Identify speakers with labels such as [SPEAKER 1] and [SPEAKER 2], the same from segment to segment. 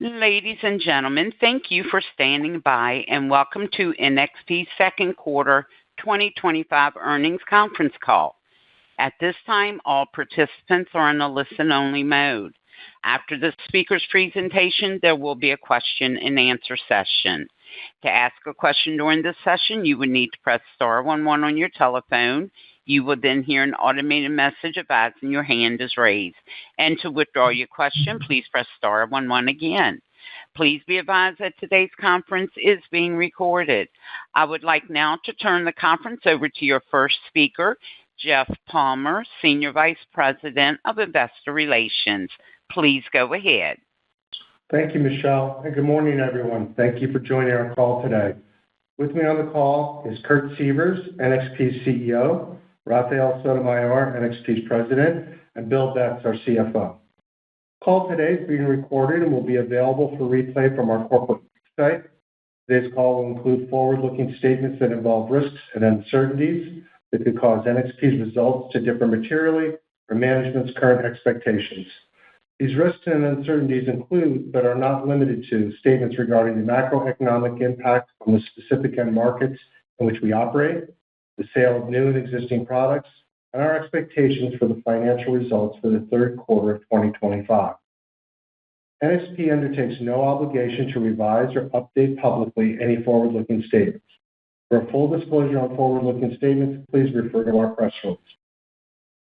[SPEAKER 1] Ladies and gentlemen, thank you for standing by, and welcome to NXP's second quarter 2025 earnings conference call. At this time, all participants are in a listen-only mode. After the speaker's presentation, there will be a question-and-answer session. To ask a question during this session, you would need to press star 11 on your telephone. You will then hear an automated message advising your hand is raised. And to withdraw your question, please press star 11 again. Please be advised that today's conference is being recorded. I would like now to turn the conference over to your first speaker, Jeff Palmer, Senior Vice President of Investor Relations. Please go ahead.
[SPEAKER 2] Thank you, Michelle, and good morning, everyone. Thank you for joining our call today. With me on the call is Kurt Sievers, NXP's CEO, Rafael Sotomayor, NXP's President, and Bill Betz, our CFO. The call today is being recorded and will be available for replay from our corporate website. Today's call will include forward-looking statements that involve risks and uncertainties that could cause NXP's results to differ materially from management's current expectations. These risks and uncertainties include, but are not limited to, statements regarding the macroeconomic impact on the specific end markets in which we operate, the sale of new and existing products, and our expectations for the financial results for the third quarter of 2025. NXP undertakes no obligation to revise or update publicly any forward-looking statements. For a full disclosure on forward-looking statements, please refer to our press release.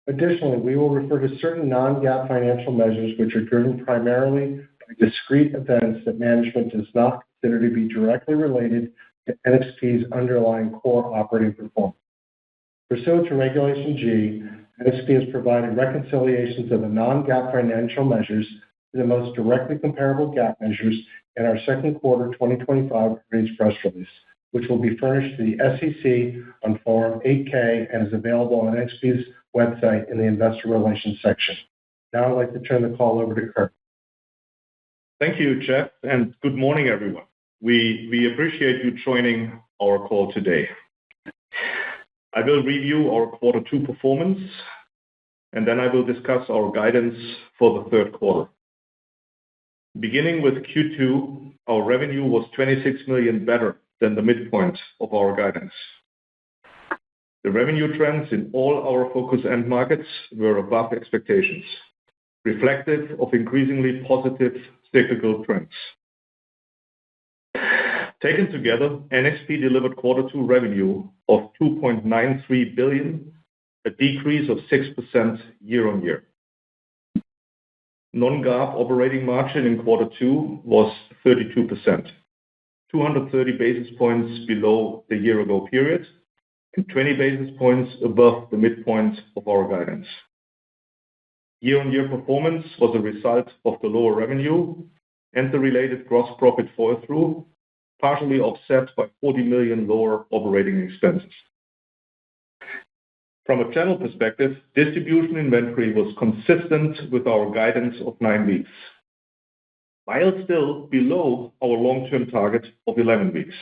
[SPEAKER 2] Additionally, we will refer to certain non-GAAP financial measures which are driven primarily by discrete events that management does not consider to be directly related to NXP's underlying core operating performance. Pursuant to Regulation G, NXP has provided reconciliations of the non-GAAP financial measures to the most directly comparable GAAP measures in our second quarter 2025 earnings press release, which will be furnished to the SEC on Form 8-K and is available on NXP's website in the Investor Relations section. Now I'd like to turn the call over to Kurt.
[SPEAKER 3] Thank you, Jeff, and good morning, everyone. We appreciate you joining our call today. I will review our quarter two performance, and then I will discuss our guidance for the third quarter. Beginning with Q2, our revenue was $26 million better than the midpoint of our guidance. The revenue trends in all our focus end markets were above expectations, reflective of increasingly positive cyclical trends. Taken together, NXP delivered quarter two revenue of $2.93 billion, a decrease of 6% year-on-year. Non-GAAP operating margin in quarter two was 32%, 230 basis points below the year-ago period, and 20 basis points above the midpoint of our guidance. Year-on-year performance was a result of the lower revenue and the related gross profit fall-through, partially offset by $40 million lower operating expenses. From a channel perspective, distribution inventory was consistent with our guidance of 9 weeks, while still below our long-term target of 11 weeks.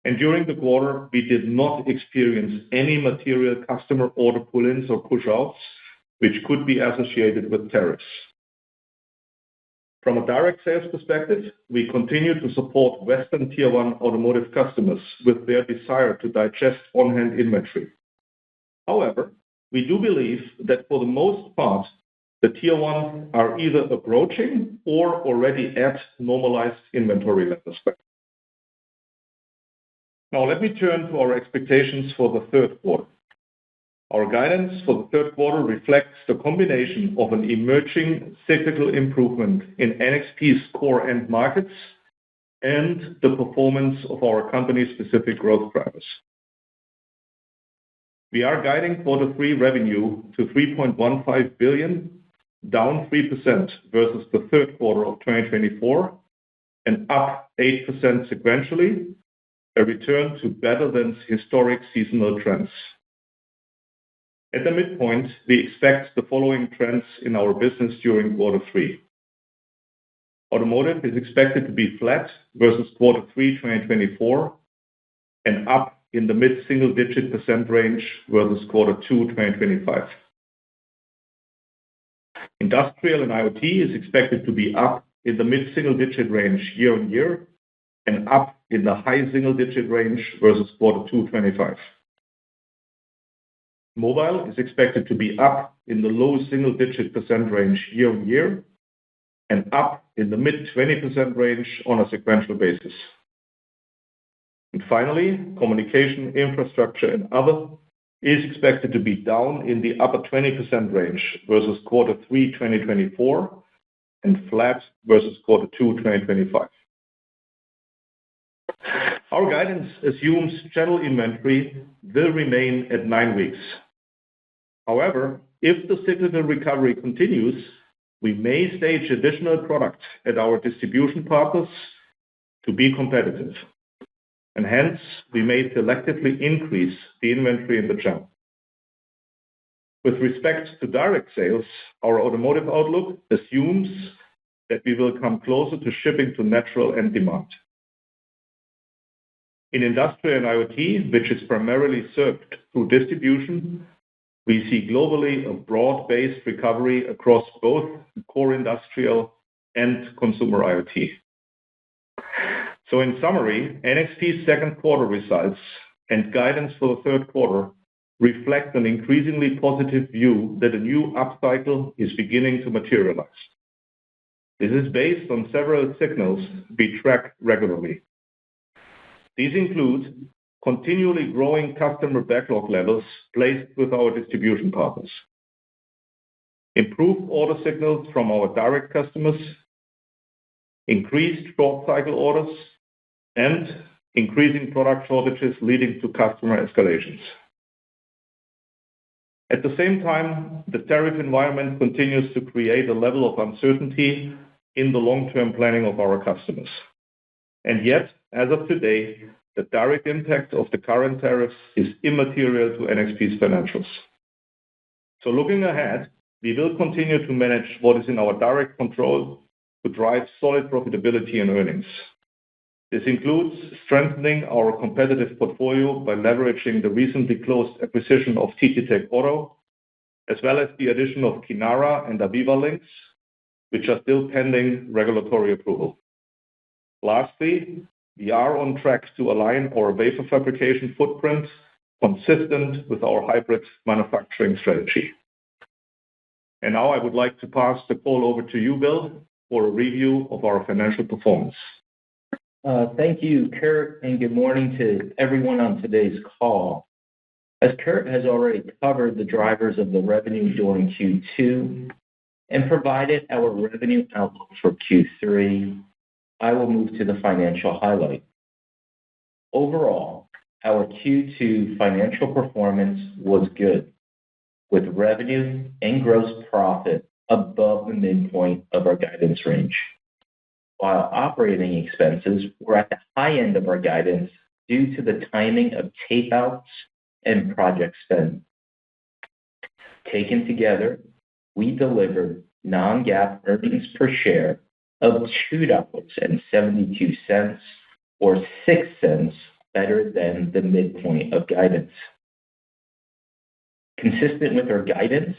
[SPEAKER 3] And during the quarter, we did not experience any material customer order pull-ins or push-outs, which could be associated with tariffs. From a direct sales perspective, we continue to support Western Tier 1 automotive customers with their desire to digest on-hand inventory. However, we do believe that for the most part, the Tier 1 are either approaching or already at normalized inventory levels. Now, let me turn to our expectations for the third quarter. Our guidance for the third quarter reflects the combination of an emerging cyclical improvement in NXP's core end markets and the performance of our company-specific growth drivers. We are guiding quarter three revenue to $3.15 billion, down 3% versus the third quarter of 2024, and up 8% sequentially, a return to better than historic seasonal trends. At the midpoint, we expect the following trends in our business during quarter three. Automotive is expected to be flat versus quarter three 2024 and up in the mid-single-digit % range versus quarter two 2025. Industrial and IoT is expected to be up in the mid-single-digit range year-on-year and up in the high single-digit range versus quarter 2 2025. Mobile is expected to be up in the low single-digit % range year-on-year and up in the mid-20% range on a sequential basis. And finally, communication, infrastructure, and other is expected to be down in the upper 20% range versus quarter 3 2024 and flat versus quarter 2 2025. Our guidance assumes channel inventory will remain at 9 weeks. However, if the cyclical recovery continues, we may stage additional product at our distribution partners to be competitive, and hence we may selectively increase the inventory in the channel. With respect to direct sales, our automotive outlook assumes that we will come closer to shipping to natural end demand. In industrial and IoT, which is primarily served through distribution, we see globally a broad-based recovery across both core industrial and consumer IoT. So in summary, NXP's second quarter results and guidance for the third quarter reflect an increasingly positive view that a new upcycle is beginning to materialize. This is based on several signals we track regularly. These include continually growing customer backlog levels placed with our distribution partners, improved order signals from our direct customers, increased short-cycle orders, and increasing product shortages leading to customer escalations. At the same time, the tariff environment continues to create a level of uncertainty in the long-term planning of our customers. And yet, as of today, the direct impact of the current tariffs is immaterial to NXP's financials. So looking ahead, we will continue to manage what is in our direct control to drive solid profitability and earnings. This includes strengthening our competitive portfolio by leveraging the recently closed acquisition of TTTech Auto, as well as the addition of Kinara and Aviva Links, which are still pending regulatory approval. Lastly, we are on track to align our wafer fabrication footprint consistent with our hybrid manufacturing strategy. And now I would like to pass the call over to you, Bill, for a review of our financial performance.
[SPEAKER 4] Thank you, Kurt, and good morning to everyone on today's call. As Kurt has already covered the drivers of the revenue during Q2 and provided our revenue outlook for Q3, I will move to the financial highlight. Overall, our Q2 financial performance was good, with revenue and gross profit above the midpoint of our guidance range, while operating expenses were at the high end of our guidance due to the timing of tape-outs and project spend. Taken together, we delivered non-GAAP earnings per share of $2.72, or 6 cents better than the midpoint of guidance. Consistent with our guidance,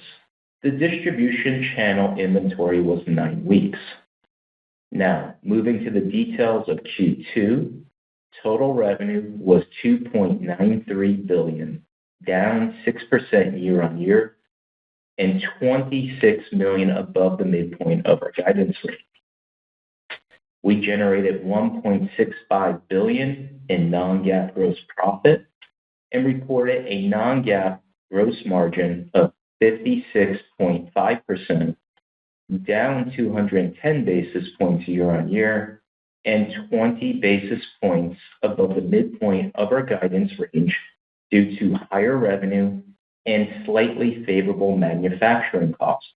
[SPEAKER 4] the distribution channel inventory was 9 weeks. Now, moving to the details of Q2, total revenue was $2.93 billion, down 6% year-on-year, and $26 million above the midpoint of our guidance range. We generated $1.65 billion in non-GAAP gross profit and reported a non-GAAP gross margin of 56.5%, down 210 basis points year-on-year, and 20 basis points above the midpoint of our guidance range due to higher revenue and slightly favorable manufacturing costs.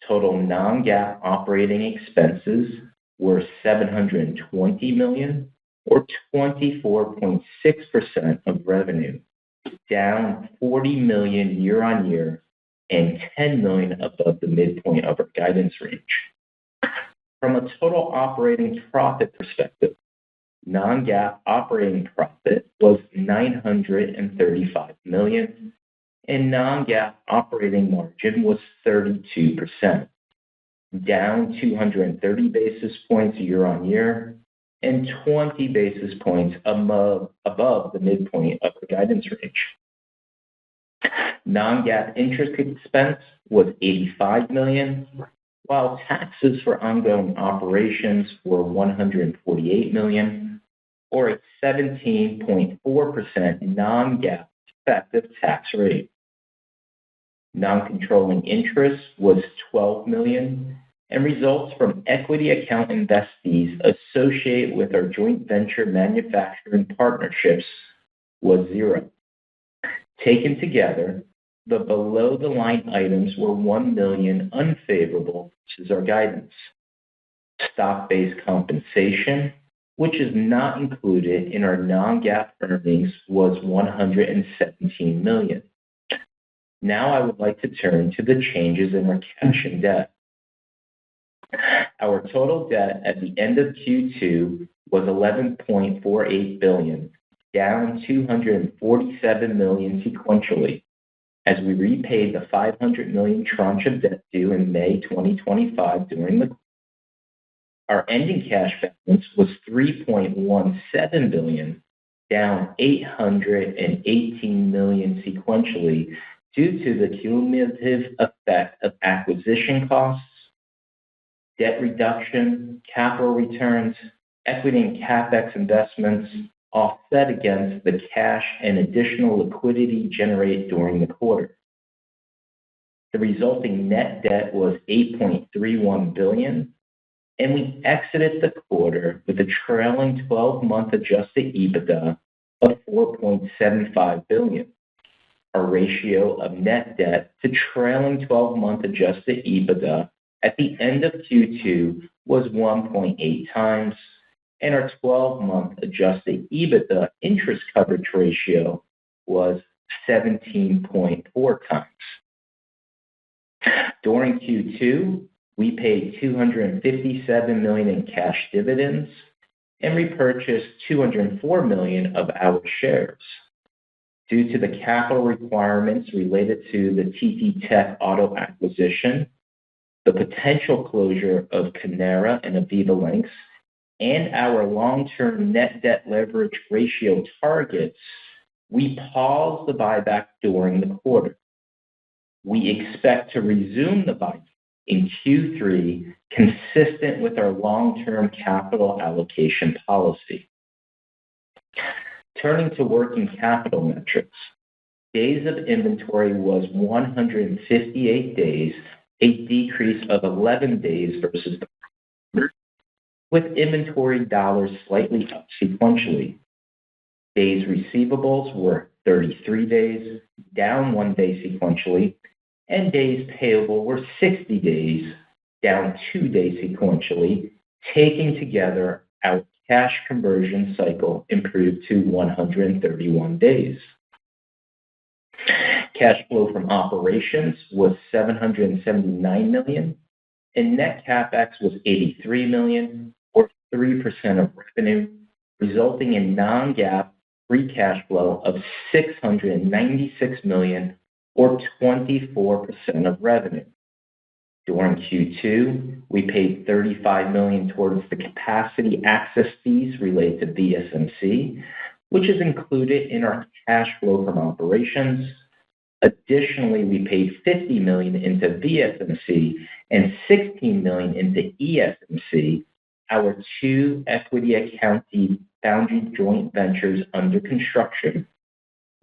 [SPEAKER 4] Total non-GAAP operating expenses were $720 million, or 24.6% of revenue, down $40 million year-on-year and $10 million above the midpoint of our guidance range. From a total operating profit perspective, non-GAAP operating profit was $935 million, and non-GAAP operating margin was 32%, down 230 basis points year-on-year, and 20 basis points above the midpoint of the guidance range. Non-GAAP interest expense was $85 million, while taxes for ongoing operations were $148 million, or a 17.4% non-GAAP effective tax rate. Non-controlling interest was $12 million, and results from equity account investees associated with our joint venture manufacturing partnerships was 0. Taken together, the below-the-line items were $1 million unfavorable versus our guidance. Stock-based compensation, which is not included in our non-GAAP earnings, was $117 million. Now I would like to turn to the changes in our cash and debt. Our total debt at the end of Q2 was $11.48 billion, down $247 million sequentially, as we repaid the $500 million tranche of debt due in May 2025 during the quarter. Our ending cash balance was $3.17 billion, down $818 million sequentially due to the cumulative effect of acquisition costs, debt reduction, capital returns, equity and CapEx investments, offset against the cash and additional liquidity generated during the quarter. The resulting net debt was $8.31 billion, and we exited the quarter with a trailing 12-month adjusted EBITDA of $4.75 billion. Our ratio of net debt to trailing 12-month adjusted EBITDA at the end of Q2 was 1.8 times, and our 12-month adjusted EBITDA interest coverage ratio was 17.4 times. During Q2, we paid $257 million in cash dividends and repurchased $204 million of our shares. Due to the capital requirements related to the TT Tech Auto acquisition, the potential closure of Kinara and Aviva Links, and our long-term net debt leverage ratio targets, we paused the buyback during the quarter. We expect to resume the buyback in Q3, consistent with our long-term capital allocation policy. Turning to working capital metrics, days of inventory was 158 days, a decrease of 11 days versus the quarter, with inventory dollars slightly up sequentially. Days receivables were 33 days, down 1 day sequentially, and days payable were 60 days, down 2 days sequentially. Taking together, our cash conversion cycle improved to 131 days. Cash flow from operations was $779 million, and net CapEx was $83 million, or 3% of revenue, resulting in non-GAAP free cash flow of $696 million, or 24% of revenue. During Q2, we paid $35 million towards the capacity access fees related to VSMC, which is included in our cash flow from operations. Additionally, we paid $50 million into VSMC and $16 million into ESMC, our two equity accounting foundry joint ventures under construction,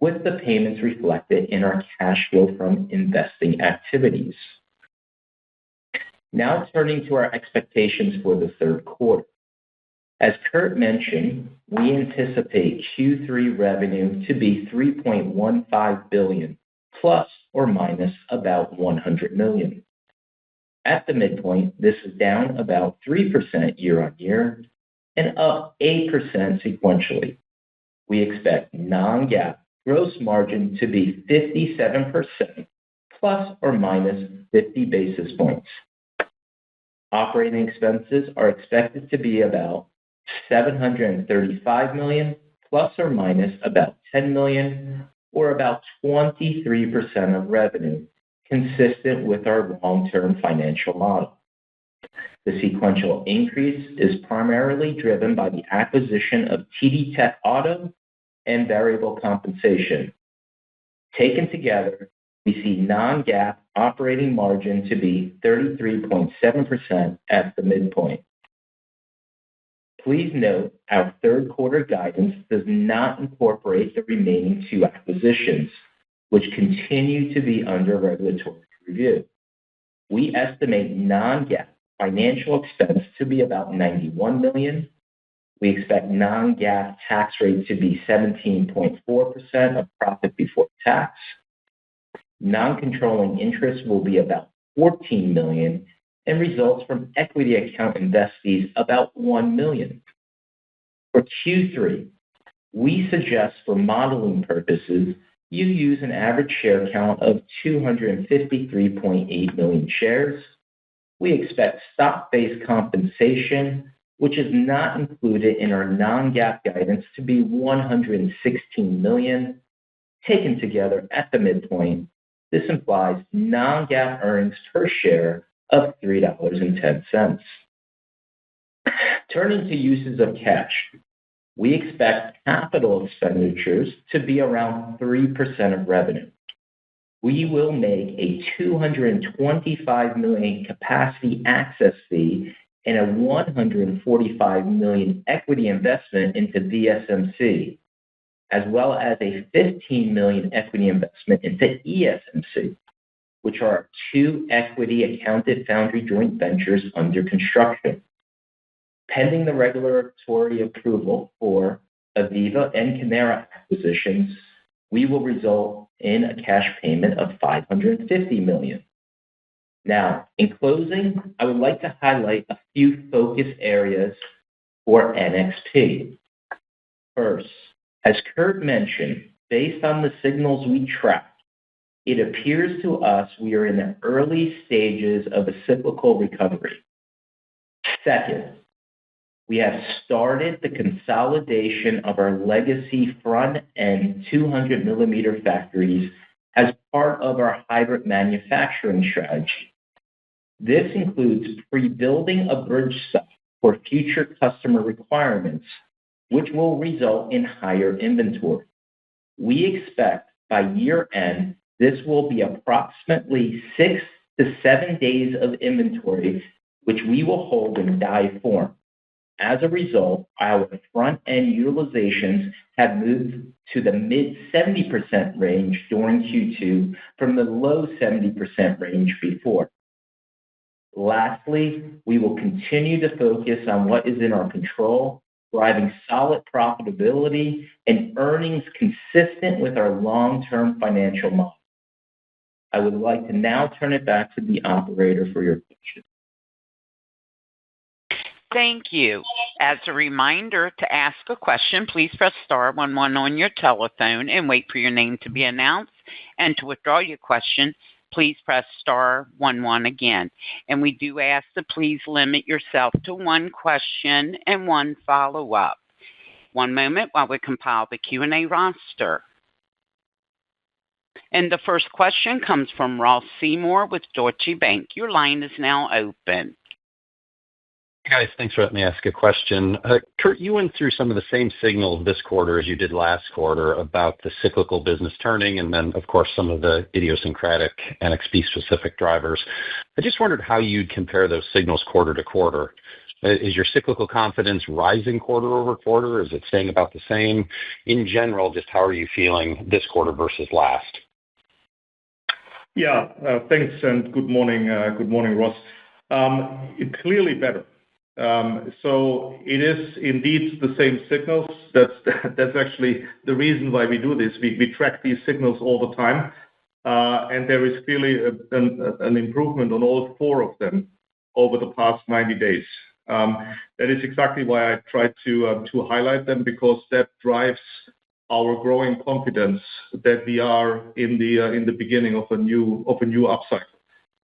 [SPEAKER 4] with the payments reflected in our cash flow from investing activities. Now turning to our expectations for the third quarter. As Kurt mentioned, we anticipate Q3 revenue to be $3.15 billion, plus or minus about $100 million. At the midpoint, this is down about 3% year-on-year and up 8% sequentially. We expect non-GAAP gross margin to be 57%, plus or minus 50 basis points. Operating expenses are expected to be about $735 million, plus or minus about $10 million, or about 23% of revenue, consistent with our long-term financial model. The sequential increase is primarily driven by the acquisition of TD Tech Auto and variable compensation. Taken together, we see non-GAAP operating margin to be 33.7% at the midpoint. Please note our third quarter guidance does not incorporate the remaining two acquisitions, which continue to be under regulatory review. We estimate non-GAAP financial expense to be about $91 million. We expect non-GAAP tax rate to be 17.4% of profit before tax. Non-controlling interest will be about $14 million, and results from equity account investees about $1 million. For Q3, we suggest for modeling purposes, you use an average share count of 253.8 million shares. We expect stock-based compensation, which is not included in our non-GAAP guidance, to be $116 million. Taken together at the midpoint, this implies non-GAAP earnings per share of $3.10. Turning to uses of cash, we expect capital expenditures to be around 3% of revenue. We will make a $225 million capacity access fee and a $145 million equity investment into VSMC, as well as a $15 million equity investment into ESMC, which are two equity accounted foundry joint ventures under construction. Pending the regulatory approval for Aviva and Kinara acquisitions, we will result in a cash payment of $550 million. Now, in closing, I would like to highlight a few focus areas for NXP. First, as Kurt mentioned, based on the signals we track, it appears to us we are in the early stages of a cyclical recovery. Second, we have started the consolidation of our legacy front-end 200mm factories as part of our hybrid manufacturing strategy. This includes pre-building a bridge stock for future customer requirements, which will result in higher inventory. We expect by year-end, this will be approximately 6 to 7 days of inventory, which we will hold in die form. As a result, our front-end utilizations have moved to the mid-70% range during Q2 from the low 70% range before. Lastly, we will continue to focus on what is in our control, driving solid profitability and earnings consistent with our long-term financial model. I would like to now turn it back to the operator for your questions.
[SPEAKER 1] Thank you. As a reminder, to ask a question, please press star 11 on your telephone and wait for your name to be announced. And to withdraw your question, please press star 11 again. And we do ask to please limit yourself to one question and one follow-up. One moment while we compile the Q&A roster. And the first question comes from Ross Seymore with Deutsche Bank. Your line is now open.
[SPEAKER 5] Hey guys, thanks for letting me ask a question. Kurt, you went through some of the same signals this quarter as you did last quarter about the cyclical business turning and then, of course, some of the idiosyncratic NXP-specific drivers. I just wondered how you'd compare those signals quarter to quarter. Is your cyclical confidence rising quarter over quarter? Is it staying about the same? In general, just how are you feeling this quarter versus last?
[SPEAKER 3] Yeah, thanks and good morning, Ross. Clearly better. So it is indeed the same signals. That's actually the reason why we do this. We track these signals all the time, and there is clearly an improvement on all four of them over the past 90 days. That is exactly why I tried to highlight them, because that drives our growing confidence that we are in the beginning of a new upcycle.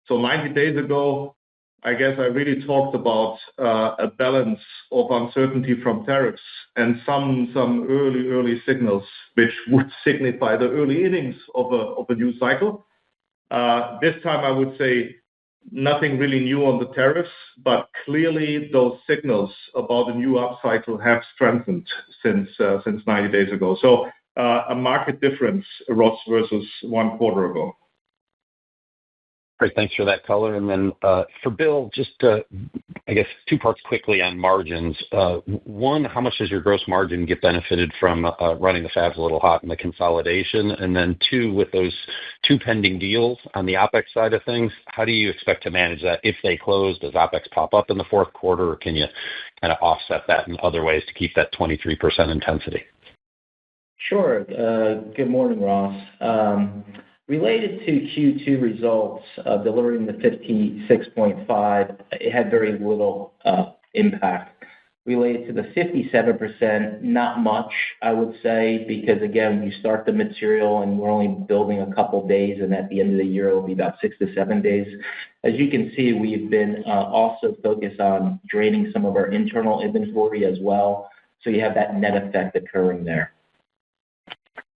[SPEAKER 3] So 90 days ago, I guess I really talked about a balance of uncertainty from tariffs and some early signals which would signify the early innings of a new cycle. This time I would say nothing really new on the tariffs, but clearly those signals about the new upcycle have strengthened since 90 days ago. So a market difference, Ross, versus 1 quarter ago.
[SPEAKER 5] Great. Thanks for that color. And then for Bill, just I guess 2 parts quickly on margins. One, how much does your gross margin get benefited from running the fabs a little hot in the consolidation? And then 2, with those 2 pending deals on the OpEx side of things, how do you expect to manage that if they close? Does OpEx pop up in the fourth quarter, or can you kind of offset that in other ways to keep that 23% intensity?
[SPEAKER 4] Sure. Good morning, Ross. Related to Q2 results, delivering the 56.5, it had very little impact. Related to the 57%, not much, I would say, because again, you start the material and we're only building a couple days, and at the end of the year, it'll be about 6 to 7 days. As you can see, we've been also focused on draining some of our internal inventory as well. So you have that net effect occurring there.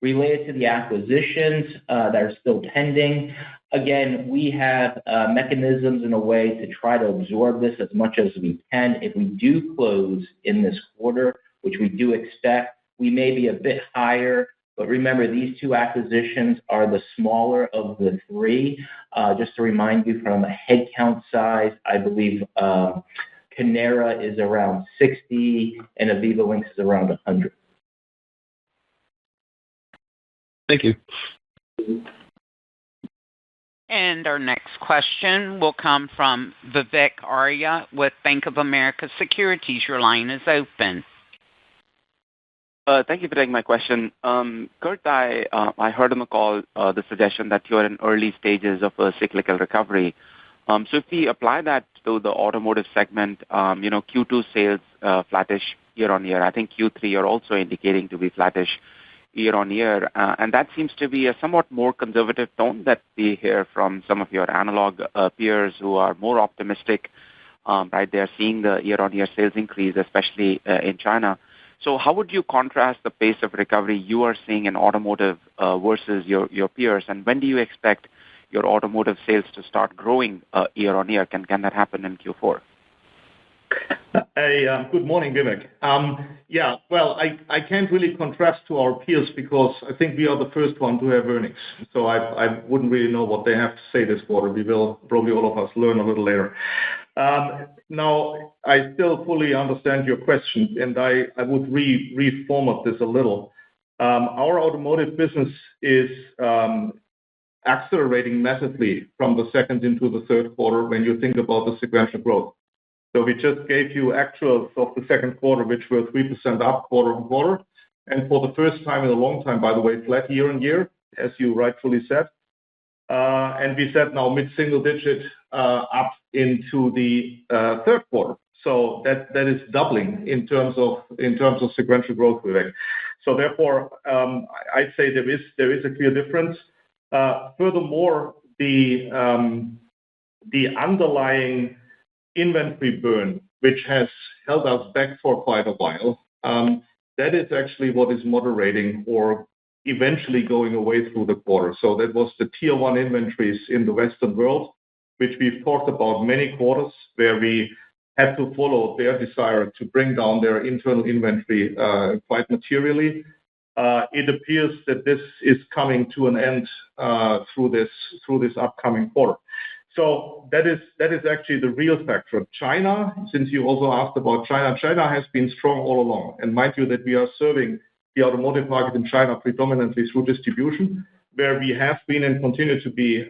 [SPEAKER 4] Related to the acquisitions that are still pending, again, we have mechanisms in a way to try to absorb this as much as we can. If we do close in this quarter, which we do expect, we may be a bit higher. But remember, these 2 acquisitions are the smaller of the 3. Just to remind you, from a headcount size, I believe Canara is around 60 and Aviva Links is around 100.
[SPEAKER 5] Thank you.
[SPEAKER 1] And our next question will come from Vivek Arya with Bank of America Securities. Your line is open.
[SPEAKER 6] Thank you for taking my question. Kurt, I heard on the call the suggestion that you're in early stages of a cyclical recovery. So if we apply that to the automotive segment, Q2 sales flattish year on year. I think Q3 you're also indicating to be flattish year on year. And that seems to be a somewhat more conservative tone that we hear from some of your analog peers who are more optimistic. Right, they're seeing the year on year sales increase, especially in China. So how would you contrast the pace of recovery you are seeing in automotive versus your peers? And when do you expect your automotive sales to start growing year on year? Can that happen in Q4?
[SPEAKER 3] Good morning, Vivek. Yeah, well, I can't really contrast to our peers because I think we are the first one to have earnings. So I wouldn't really know what they have to say this quarter. We will probably all of us learn a little later. Now, I still fully understand your question, and I would reformat this a little. Our automotive business is accelerating massively from the second into the third quarter when you think about the sequential growth. So we just gave you actuals of the second quarter, which were 3% up quarter on quarter. And for the first time in a long time, by the way, flat year on year, as you rightfully said. And we said now mid-single digit up into the third quarter. So that is doubling in terms of sequential growth, Vivek. So therefore, I'd say there is a clear difference. Furthermore, the underlying inventory burn, which has held us back for quite a while, that is actually what is moderating or eventually going away through the quarter. So that was the tier 1 inventories in the Western world, which we've talked about many quarters, where we had to follow their desire to bring down their internal inventory quite materially. It appears that this is coming to an end through this upcoming quarter. So that is actually the real factor. China, since you also asked about China has been strong all along. And mind you that we are serving the automotive market in China predominantly through distribution, where we have been and continue to be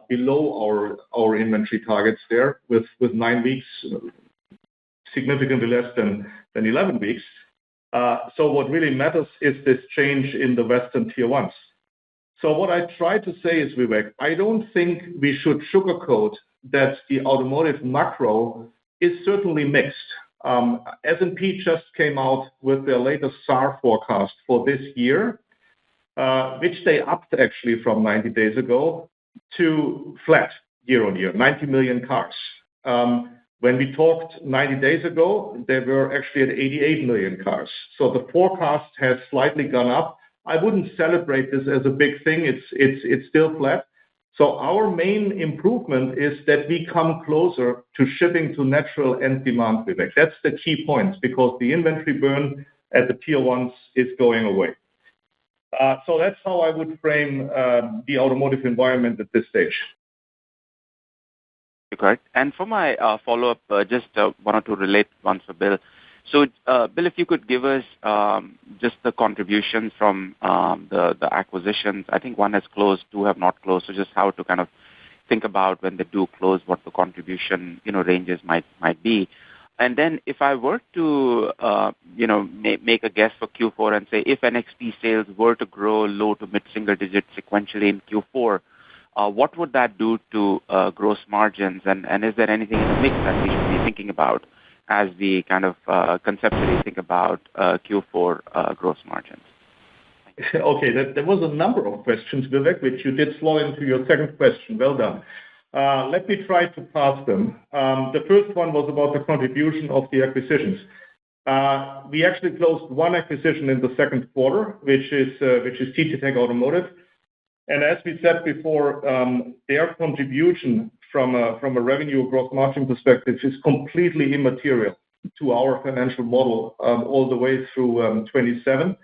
[SPEAKER 3] below our inventory targets there with 9 weeks, significantly less than 11 weeks. So what really matters is this change in the Western tier 1s. So what I try to say is, Vivek, I don't think we should sugarcoat that the automotive macro is certainly mixed. S&P just came out with their latest SAAR forecast for this year, which they upped actually from 90 days ago to flat year on year, 90 million cars. When we talked 90 days ago, they were actually at 88 million cars. So the forecast has slightly gone up. I wouldn't celebrate this as a big thing. It's still flat. So our main improvement is that we come closer to shipping to natural end demand, Vivek. That's the key point, because the inventory burn at the tier ones is going away. So that's how I would frame the automotive environment at this stage.
[SPEAKER 6] Correct. And for my follow-up, just one or two related ones for Bill. So, Bill, if you could give us just the contributions from the acquisitions. I think one has closed, two have not closed. So just how to kind of think about when they do close, what the contribution ranges might be. And then if I were to make a guess for Q4 and say if NXP sales were to grow low to mid-single digits sequentially in Q4, what would that do to gross margins? And is there anything in the mix that we should be thinking about as we kind of conceptually think about Q4 gross margins?
[SPEAKER 3] Okay, there was a number of questions, Vivek, which you did slow into your second question. Well done. Let me try to parse them. The first one was about the contribution of the acquisitions. We actually closed one acquisition in the second quarter, which is TTTech Automotive. And as we said before, their contribution from a revenue growth margin perspective is completely immaterial to our financial model all the way through 27.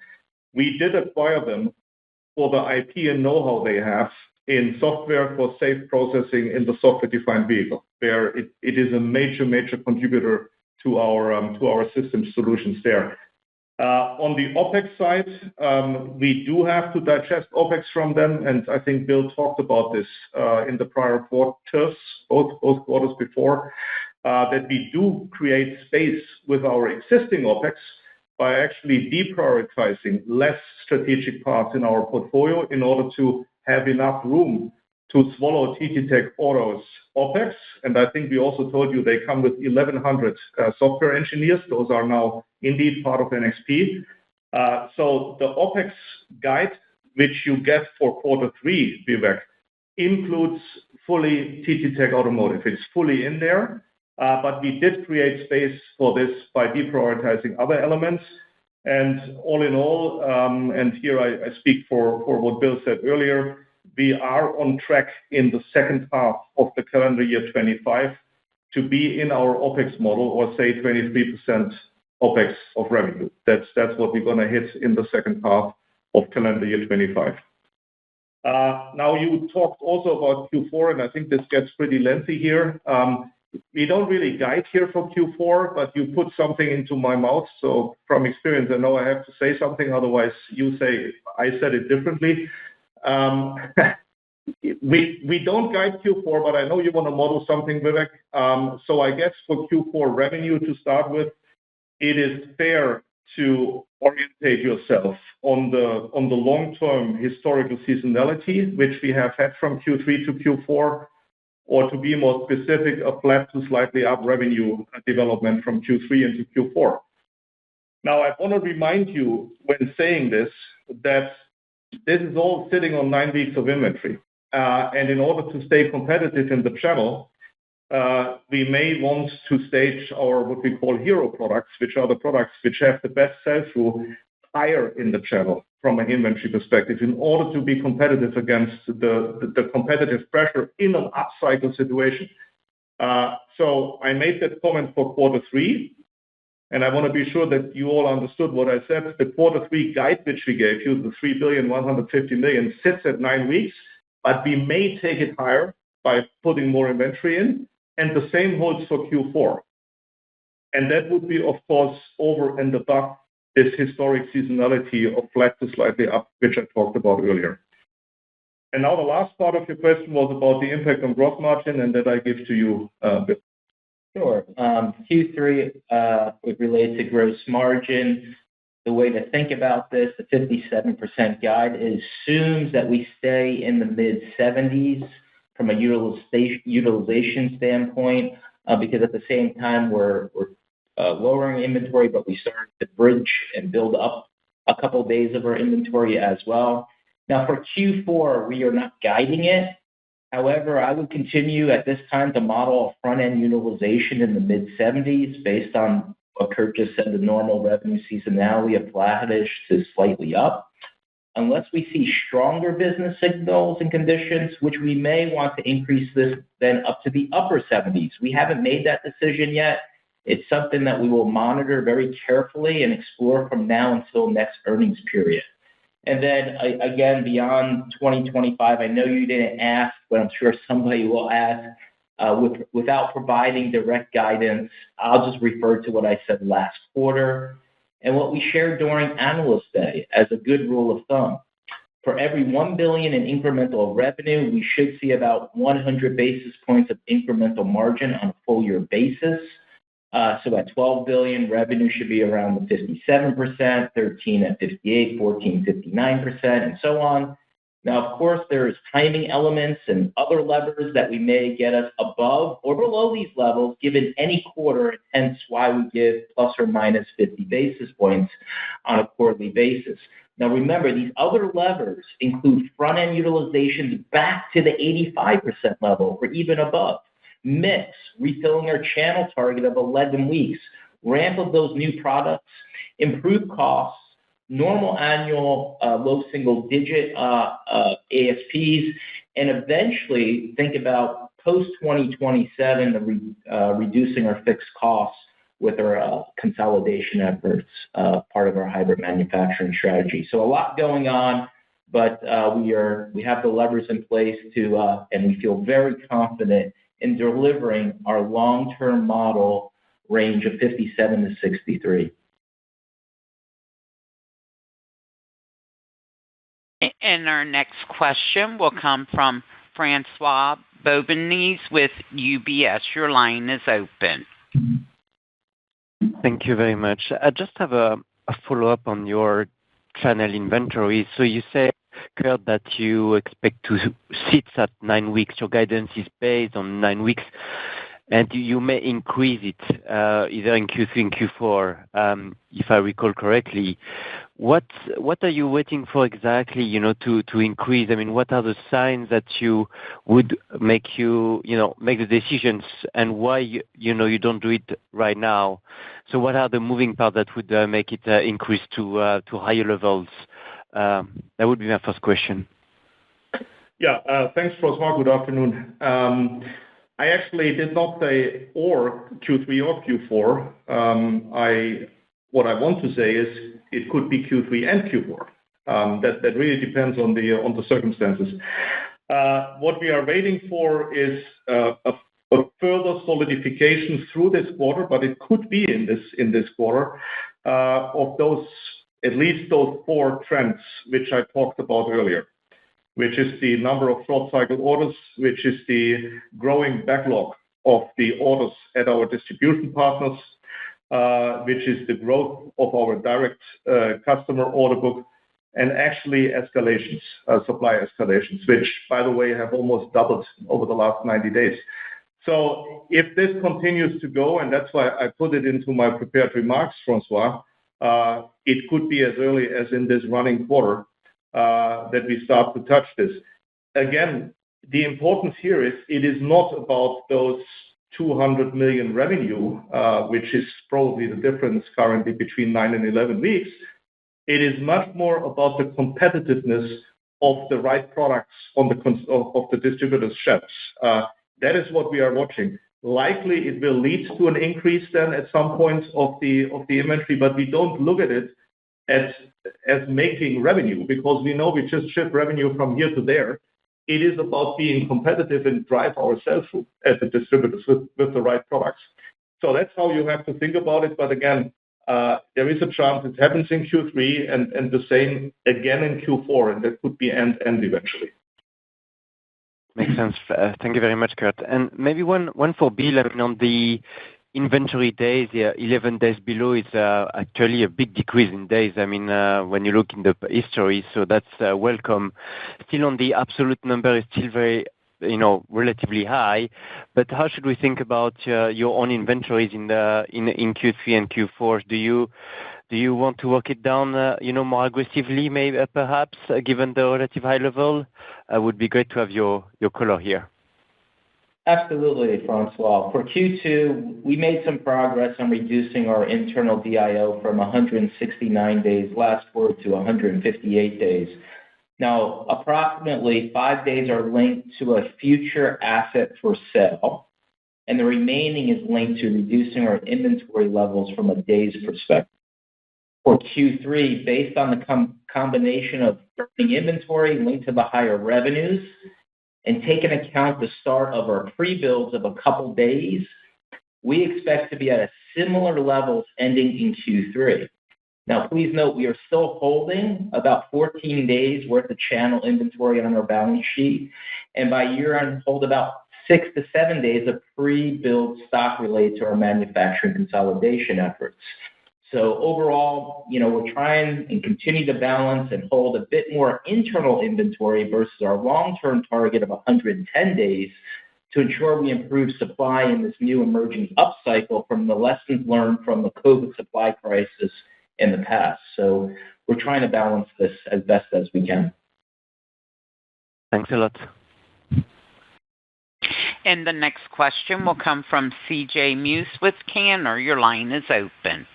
[SPEAKER 3] We did acquire them for the IP and know-how they have in software for safe processing in the software-defined vehicle, where it is a major contributor to our system solutions there. On the OpEx side, we do have to digest OpEx from them, and I think Bill talked about this in the prior quarters, both quarters before, that we do create space with our existing OpEx by actually deprioritizing less strategic parts in our portfolio in order to have enough room to swallow TTTech Auto's OpEx. And I think we also told you they come with 1,100 software engineers. Those are now indeed part of NXP. So the OpEx guide, which you get for quarter three, Vivek, includes fully TTTech Automotive. It's fully in there, but we did create space for this by deprioritizing other elements. And all in all, and here I speak for what Bill said earlier, we are on track in the second half of the calendar year 25 to be in our OpEx model, or say 23% OpEx of revenue. That's what we're going to hit in the second half of calendar year 25. Now, you talked also about Q4, and I think this gets pretty lengthy here. We don't really guide here for Q4, but you put something into my mouth. So from experience, I know I have to say something. Otherwise, you say I said it differently. We don't guide Q4, but I know you want to model something, Vivek. So I guess for Q4 revenue to start with, it is fair to orientate yourself on the long-term historical seasonality, which we have had from Q3 to Q4, or to be more specific, a flat to slightly up revenue development from Q3 into Q4. Now, I want to remind you when saying this, that this is all sitting on 9 weeks of inventory. And in order to stay competitive in the channel, we may want to stage our what we call hero products, which are the products which have the best sell-through higher in the channel from an inventory perspective, in order to be competitive against the competitive pressure in an upcycle situation. So I made that comment for quarter three, and I want to be sure that you all understood what I said. The quarter three guide, which we gave you, the $3.15 billion, sits at 9 weeks, but we may take it higher by putting more inventory in, and the same holds for Q4. And that would be, of course, over and above this historic seasonality of flat to slightly up, which I talked about earlier. And now the last part of your question was about the impact on gross margin, and that I give to you, Bill.
[SPEAKER 4] Sure. Q3 would relate to gross margin. The way to think about this, the 57% guide assumes that we stay in the mid-70s from a utilization standpoint, because at the same time we're lowering inventory, but we started to bridge and build up a couple of days of our inventory as well. Now, for Q4, we are not guiding it. However, I would continue at this time to model front-end utilization in the mid-70s based on what Kurt just said, the normal revenue seasonality of flattish to slightly up. unless we see stronger business signals and conditions, which we may want to increase this then up to the upper 70s. We haven't made that decision yet. It's something that we will monitor very carefully and explore from now until next earnings period. And then again, beyond 2025, I know you didn't ask, but I'm sure somebody will ask. Without providing direct guidance, I'll just refer to what I said last quarter and what we shared during Analyst Day as a good rule of thumb. For every $1 billion in incremental revenue, we should see about 100 basis points of incremental margin on a full year basis. So at $12 billion, revenue should be around the 57%, 13 at 58, 14, 59%, and so on. Now, of course, there's timing elements and other levers that we may get us above or below these levels given any quarter, hence why we give plus or minus 50 basis points on a quarterly basis. Now, remember, these other levers include front-end utilizations back to the 85% level or even above, mix, refilling our channel target of 11 weeks, ramp of those new products, improved costs, normal annual low single-digit ASPs, and eventually think about post-2027 reducing our fixed costs with our consolidation efforts, part of our hybrid manufacturing strategy. So a lot going on, but we have the levers in place and we feel very confident in delivering our long-term model range of 57 to 63.
[SPEAKER 1] And our next question will come from Francois Bouvignies with UBS. Your line is open.
[SPEAKER 7] Thank you very much. I just have a follow-up on your channel inventory. So you said, Kurt, that you expect to sit at 9 weeks. Your guidance is based on 9 weeks, and you may increase it either in Q3 and Q4, if I recall correctly. What are you waiting for exactly, to increase? I mean, what are the signs that you would make the decisions, and why you don't do it right now? So what are the moving parts that would make it increase to higher levels? That would be my first question.
[SPEAKER 3] Yeah, thanks, Francois. Good afternoon. I actually did not say or Q3 or Q4. What I want to say is it could be Q3 and Q4. That really depends on the circumstances. What we are waiting for is a further solidification through this quarter, but it could be in this quarter of at least those 4 trends which I talked about earlier, which is the number of short cycle orders, which is the growing backlog of the orders at our distribution partners, which is the growth of our direct customer order book, and actually escalations, supply escalations, which, by the way, have almost doubled over the last 90 days. So if this continues to go, and that's why I put it into my prepared remarks, Francois, it could be as early as in this running quarter that we start to touch this. Again, the importance here is it is not about those $200 million revenue, which is probably the difference currently between 9 and 11 weeks. It is much more about the competitiveness of the right products of the distributors' shelves. That is what we are watching. Likely, it will lead to an increase then at some point of the inventory, but we don't look at it as making revenue because we know we just ship revenue from here to there. It is about being competitive and drive ourselves as the distributors with the right products. So that's how you have to think about it. But again, there is a chance it happens in Q3 and the same again in Q4, and that could be end eventually.
[SPEAKER 7] Makes sense. Thank you very much, Kurt. And maybe one for Bill. I mean, on the inventory days, 11 days below is actually a big decrease in days. I mean, when you look in the history, so that's welcome. Still on the absolute number is still very, relatively high. But how should we think about your own inventories in Q3 and Q4? Do you want to work it down, more aggressively, maybe perhaps, given the relative high level? Would be great to have your color here.
[SPEAKER 4] Absolutely, Francois. For Q2, we made some progress on reducing our internal DIO from 169 days last quarter to 158 days. Now, approximately 5 days are linked to a future asset for sale, and the remaining is linked to reducing our inventory levels from a days perspective. For Q3, based on the combination of burning inventory linked to the higher revenues and taking account the start of our pre-builds of a couple days, we expect to be at a similar levels ending in Q3. Now, please note we are still holding about 14 days worth of channel inventory on our balance sheet, and by year-end, hold about 6 to 7 days of pre-build stock related to our manufacturing consolidation efforts. So overall, we're trying and continue to balance and hold a bit more internal inventory versus our long-term target of 110 days to ensure we improve supply in this new emerging upcycle from the lessons learned from the COVID supply crisis in the past. So we're trying to balance this as best as we can.
[SPEAKER 7] Thanks a lot.
[SPEAKER 1] And the next question will come from C.J. Muse with Cantor. Your line is open.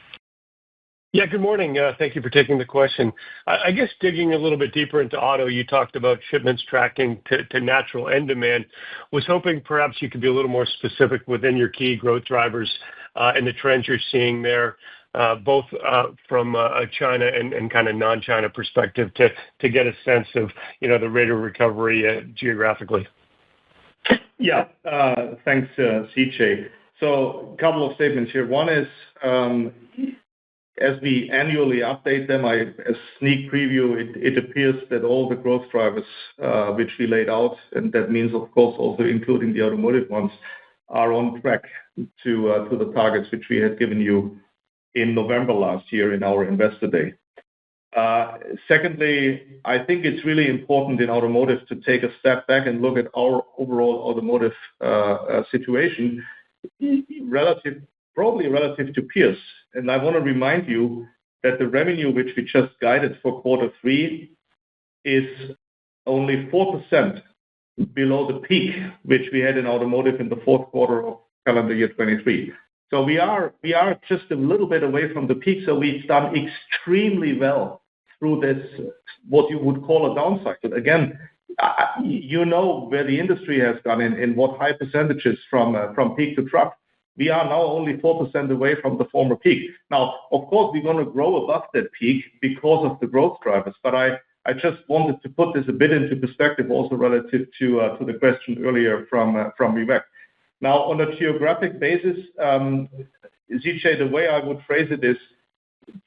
[SPEAKER 8] Yeah, good morning. Thank you for taking the question. I guess digging a little bit deeper into auto, you talked about shipments tracking to natural end demand. Was hoping perhaps you could be a little more specific within your key growth drivers and the trends you're seeing there, both from a China and kind of non-China perspective to get a sense of, the rate of recovery geographically.
[SPEAKER 3] Yeah, thanks, CJ. So a couple of statements here. One is, as we annually update them, a sneak preview, it appears that all the growth drivers which we laid out, and that means, of course, also including the automotive ones, are on track to the targets which we had given you in November last year in our Investor Day. Secondly, I think it's really important in automotive to take a step back and look at our overall automotive situation probably relative to peers. And I want to remind you that the revenue which we just guided for quarter 3 is only 4% below the peak which we had in automotive in the fourth quarter of calendar year 23. So we are just a little bit away from the peak. So we've done extremely well through this, what you would call a down cycle. Again, where the industry has gone in what high percentages from peak to trough. We are now only 4% away from the former peak. Now, of course, we're going to grow above that peak because of the growth drivers. But I just wanted to put this a bit into perspective also relative to the question earlier from Vivek. Now, on a geographic basis, ZJ, the way I would phrase it is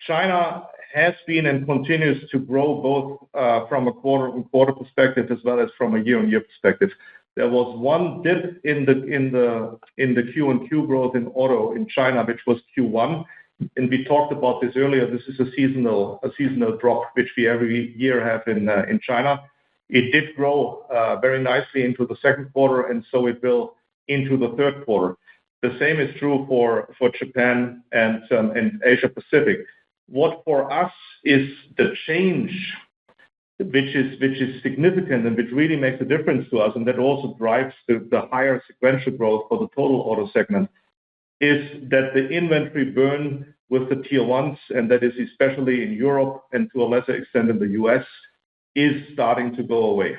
[SPEAKER 3] China has been and continues to grow both from a quarter-on-quarter perspective as well as from a year-on-year perspective. There was one dip in the Q&Q growth in auto in China, which was Q1, and we talked about this earlier. This is a seasonal drop which we every year have in China. It did grow very nicely into the second quarter, and so it will into the third quarter. The same is true for Japan and Asia Pacific. What for us is the change, which is significant and which really makes a difference to us, and that also drives the higher sequential growth for the total auto segment, is that the inventory burn with the tier ones, and that is especially in Europe and to a lesser extent in the US, is starting to go away.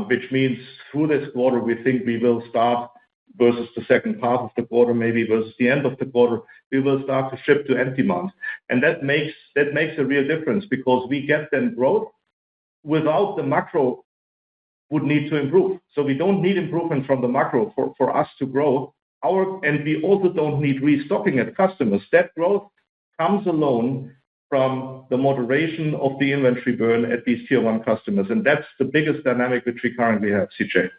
[SPEAKER 3] Which means through this quarter, we think we will start versus the second half of the quarter, maybe versus the end of the quarter, we will start to ship to end demand. And that makes a real difference because we get then growth without the macro would need to improve. So we don't need improvement from the macro for us to grow. And we also don't need restocking at customers. That growth comes alone from the moderation of the inventory burn at these tier one customers. And that's the biggest dynamic which we currently have, CJ.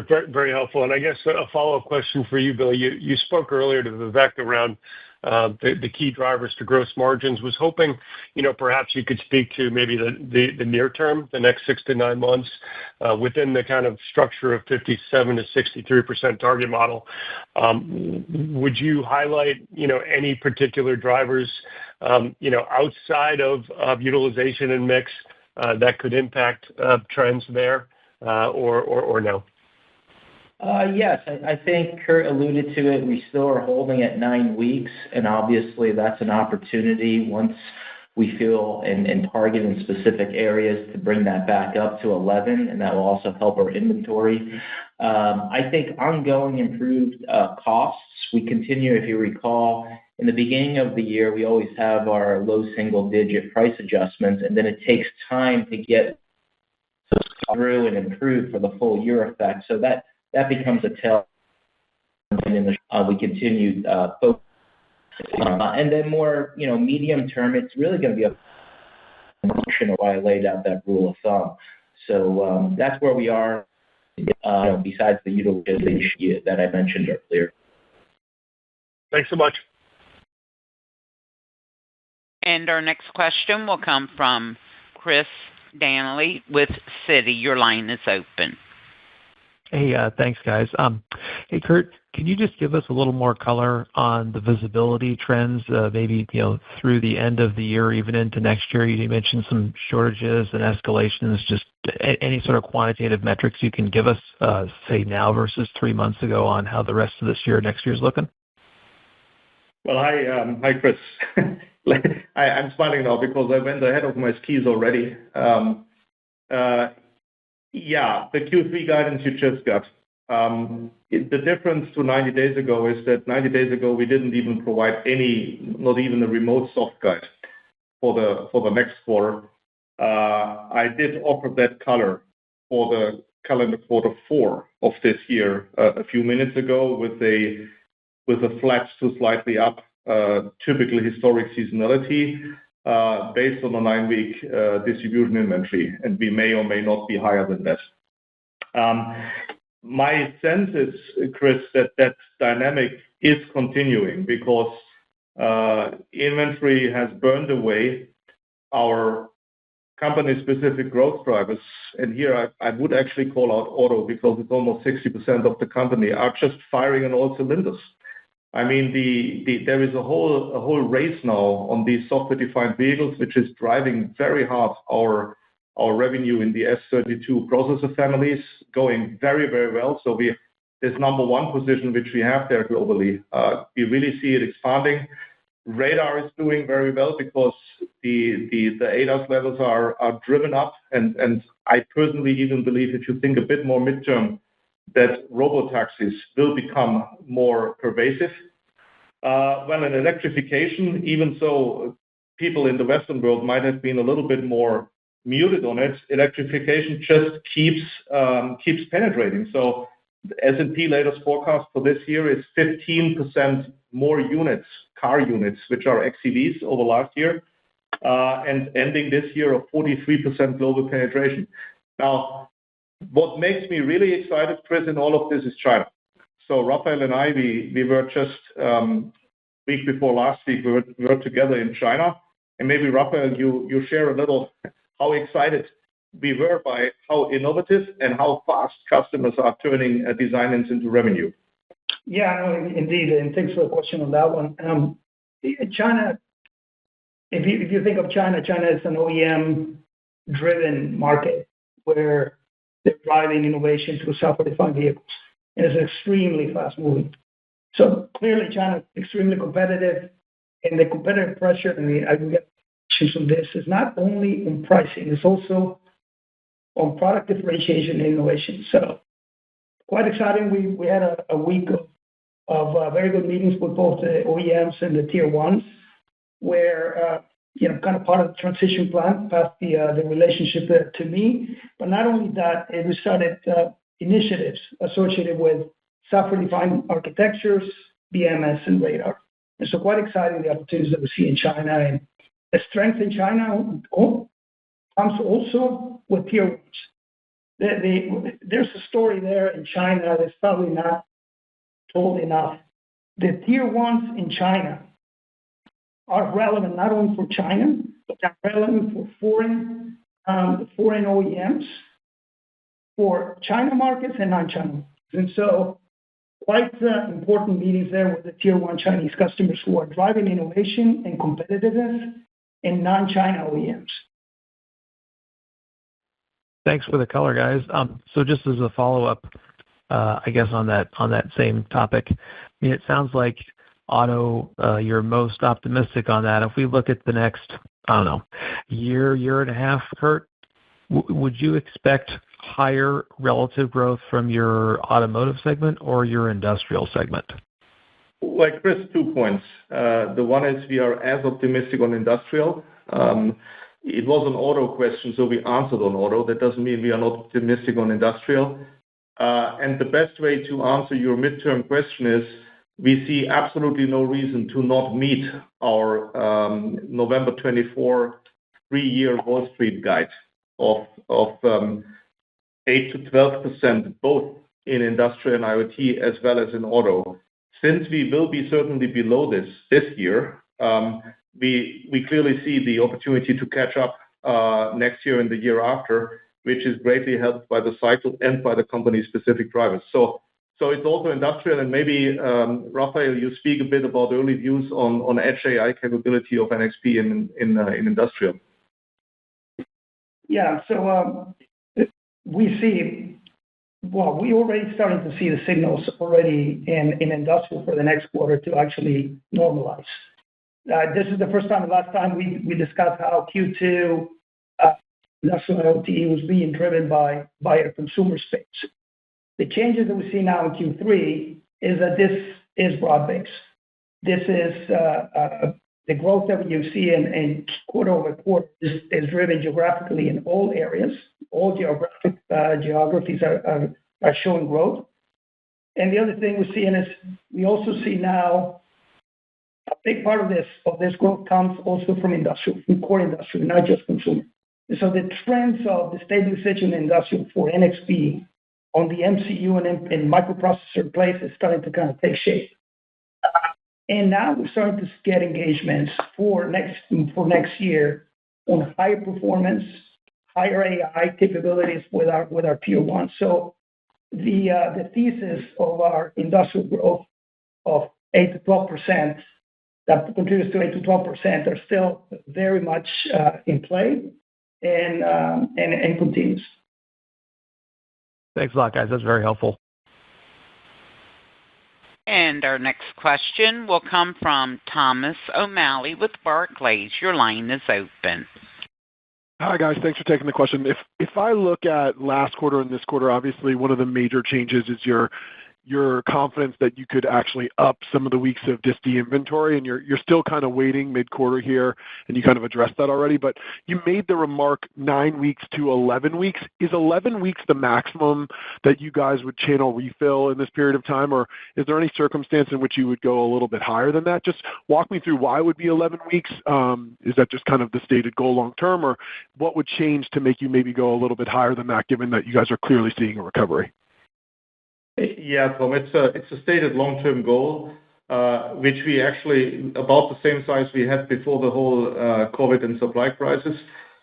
[SPEAKER 8] Very, very helpful. And I guess a follow-up question for you, Bill. You spoke earlier to Vivek around the key drivers to gross margins. Was hoping, perhaps you could speak to maybe the near term, the next 6 to 9 months, within the kind of structure of 57 to 63% target model. Would you highlight, any particular drivers, outside of utilization and mix that could impact trends there, or no?
[SPEAKER 4] Yes, I think Kurt alluded to it. We still are holding at 9 weeks, and obviously that's an opportunity once we feel and target in specific areas to bring that back up to 11, and that will also help our inventory. I think ongoing improved costs. We continue, if you recall, in the beginning of the year, we always have our low single-digit price adjustments, and then it takes time to get through and improve for the full year effect. So that becomes a tail. We continue focus. And then more, medium term, it's really going to be a function of why I laid out that rule of thumb. So that's where we are, besides the utilization that I mentioned earlier.
[SPEAKER 8] Thanks so much.
[SPEAKER 1] And our next question will come from Chris Danely with Citi. Your line is open.
[SPEAKER 9] Hey, thanks, guys. Hey, Kurt, can you just give us a little more color on the visibility trends, maybe through the end of the year, even into next year? You mentioned some shortages and escalations. Just any sort of quantitative metrics you can give us, say now versus 3 months ago, on how the rest of this year, next year is looking?
[SPEAKER 3] Well, hi, Chris. I'm smiling now because I went ahead of my skis already. Yeah, the Q3 guidance you just got. The difference to 90 days ago is that 90 days ago, we didn't even provide not even a remote soft guide for the next quarter. I did offer that color for the calendar quarter 4 of this year a few minutes ago with a flat to slightly up, typical historic seasonality, based on a 9-week distribution inventory, and we may or may not be higher than that. My sense is, Chris, that dynamic is continuing because inventory has burned away our company-specific growth drivers. And here I would actually call out auto because it's almost 60% of the company are just firing on all cylinders. I mean, there is a whole race now on these software-defined vehicles, which is driving very hard our revenue in the S32 processor families, going very, very well. So this number one position which we have there globally, we really see it expanding. Radar is doing very well because the ADAS levels are driven up, and I personally even believe, if you think a bit more midterm, that robotaxis will become more pervasive. Well, in electrification, even so people in the Western world might have been a little bit more muted on it, electrification just keeps penetrating. So the S&P latest forecast for this year is 15% more car units, which are xEVs over last year, and ending this year of 43% global penetration. Now, what makes me really excited, Chris, in all of this is China. So Rafael and I, we were just week before last week, we were together in China. And maybe, Rafael, you share a little how excited we were by how innovative and how fast customers are turning design-ins into revenue.
[SPEAKER 10] Yeah, no, indeed. And thanks for the question on that one. China, if you think of China is an OEM-driven market where they're driving innovation through software-defined vehicles, and it's extremely fast-moving. So clearly, China is extremely competitive, and the competitive pressure, I will get to this, is not only on pricing, it's also on product differentiation and innovation. So quite exciting. We had a week of very good meetings with both the OEMs and the tier ones, where kind of part of the transition plan passed the relationship to me. But not only that, we started initiatives associated with software-defined architectures, BMS, and radar. And so quite exciting, the opportunities that we see in China. And the strength in China comes also with tier ones. There's a story there in China that's probably not told enough. The tier ones in China are relevant not only for China, but they're relevant for foreign OEMs, for China markets and non-China markets. And so quite important meetings there with the tier one Chinese customers who are driving innovation and competitiveness in non-China OEMs.
[SPEAKER 9] Thanks for the color, guys. So just as a follow-up, I guess on that same topic, I mean, it sounds like auto, you're most optimistic on that. If we look at the next, I don't know, year and a half, Kurt, would you expect higher relative growth from your automotive segment or your industrial segment?
[SPEAKER 3] Well, Chris, 2 points. The one is we are as optimistic on industrial. It was an auto question, so we answered on auto. That doesn't mean we are not optimistic on industrial. And the best way to answer your midterm question is we see absolutely no reason to not meet our November 24 3-year Wall Street guide of 8 to 12%, both in industrial and IoT as well as in auto. Since we will be certainly below this year, we clearly see the opportunity to catch up next year and the year after, which is greatly helped by the cycle and by the company's specific drivers. So it's also industrial, and maybe, Rafael, you speak a bit about early views on edge AI capability of NXP in industrial.
[SPEAKER 10] Yeah. So we already starting to see the signals already in industrial for the next quarter to actually normalize. This is the first time, last time we discussed how Q2 industrial IoT was being driven by a consumer space. The changes that we see now in Q3 is that this is broad-based. This is the growth that you see in quarter-over-quarter is driven geographically in all areas. All geographies are showing growth. And the other thing we're seeing is we also see now a big part of this growth comes also from industrial, from core industrial, not just consumer. And so the trends of the stabilization in industrial for NXP on the MCU and microprocessor place is starting to kind of take shape. And now we're starting to get engagements for next year on higher performance, higher AI capabilities with our tier one. So the thesis of our industrial growth of 8 to 12% that contributes to 8 to 12% are still very much in play and continues.
[SPEAKER 9] Thanks a lot, guys. That's very helpful.
[SPEAKER 1] And our next question will come from Thomas O'Malley with Barclays. Your line is open.
[SPEAKER 11] Hi, guys. Thanks for taking the question. If I look at last quarter and this quarter, obviously one of the major changes is your confidence that you could actually up some of the weeks of disti inventory, and you're still kind of waiting mid-quarter here, and you kind of addressed that already. But you made the remark 9 weeks to 11 weeks. Is 11 weeks the maximum that you guys would channel refill in this period of time, or is there any circumstance in which you would go a little bit higher than that? Just walk me through why it would be 11 weeks. Is that just kind of the stated goal long term, or what would change to make you maybe go a little bit higher than that, given that you guys are clearly seeing a recovery?
[SPEAKER 3] Yeah, Tom, it's a stated long-term goal, which we actually about the same size we had before the whole COVID and supply crisis.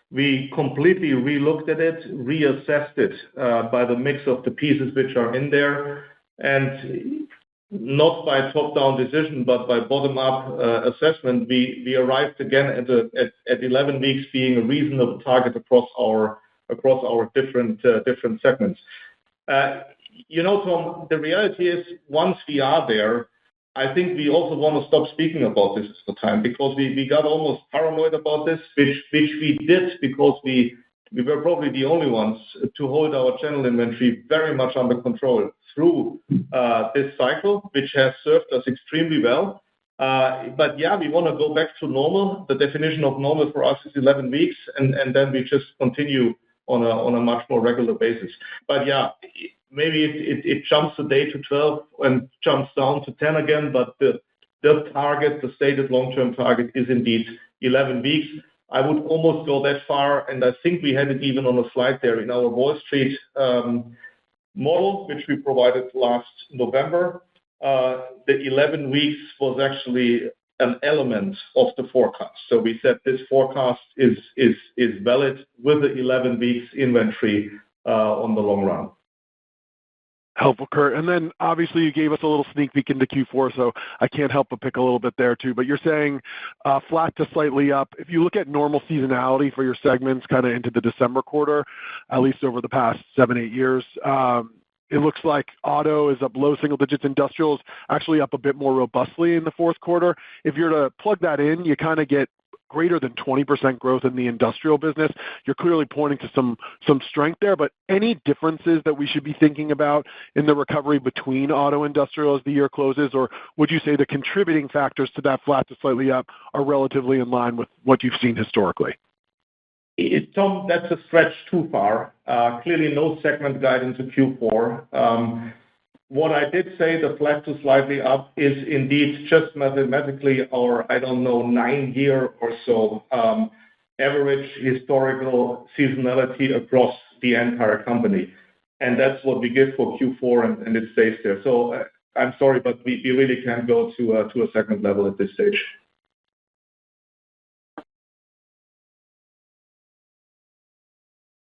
[SPEAKER 3] We completely relooked at it, reassessed it by the mix of the pieces which are in there, and not by top-down decision, but by bottom-up assessment. We arrived again at 11 weeks being a reasonable target across our different segments. Tom, the reality is once we are there, I think we also want to stop speaking about this at the time, because we got almost paranoid about this, which we did because we were probably the only ones to hold our channel inventory very much under control through this cycle, which has served us extremely well. But yeah, we want to go back to normal. The definition of normal for us is 11 weeks, and then we just continue on a much more regular basis. But yeah, maybe it jumps a day to 12 and jumps down to 10 again, but the target, the stated long-term target, is indeed 11 weeks. I would almost go that far, and I think we had it even on a slide there in our Wall Street model, which we provided last November. The 11 weeks was actually an element of the forecast. So we said this forecast is valid with the 11 weeks inventory on the long run.
[SPEAKER 11] Helpful, Kurt. And then obviously you gave us a little sneak peek into Q4, so I can't help but pick a little bit there too. But you're saying flat to slightly up. If you look at normal seasonality for your segments kind of into the December quarter, at least over the past 7-8 years, it looks like auto is up low single digits, industrial is actually up a bit more robustly in the fourth quarter. If you're to plug that in, you kind of get greater than 20% growth in the industrial business. You're clearly pointing to some strength there, but any differences that we should be thinking about in the recovery between auto and industrial as the year closes? Or would you say the contributing factors to that flat to slightly up are relatively in line with what you've seen historically?
[SPEAKER 3] Tom, that's a stretch too far. Clearly no segment guidance to Q4. What I did say, the flat to slightly up, is indeed just mathematically our, 9-year or so average historical seasonality across the entire company. And that's what we give for Q4, and it stays there. So I'm sorry, but we really can't go to a segment level at this stage.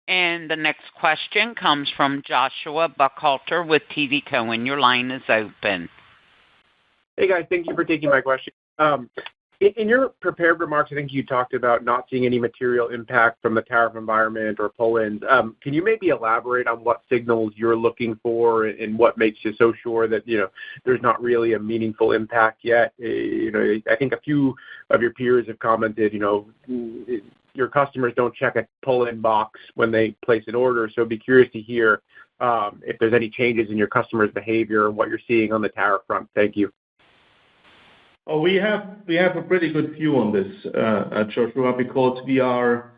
[SPEAKER 1] And the next question comes from Joshua Buchalter with TD Cowen. Your line is open.
[SPEAKER 12] Hey, guys. Thank you for taking my question. In your prepared remarks, I think you talked about not seeing any material impact from the tariff environment or pull-ins. Can you maybe elaborate on what signals you're looking for and what makes you so sure that, there's not really a meaningful impact yet? I think a few of your peers have commented, your customers don't check a pull-in box when they place an order. So I'd be curious to hear if there's any changes in your customers' behavior and what you're seeing on the tariff front. Thank you.
[SPEAKER 3] Oh, we have a pretty good view on this, Joshua, because we are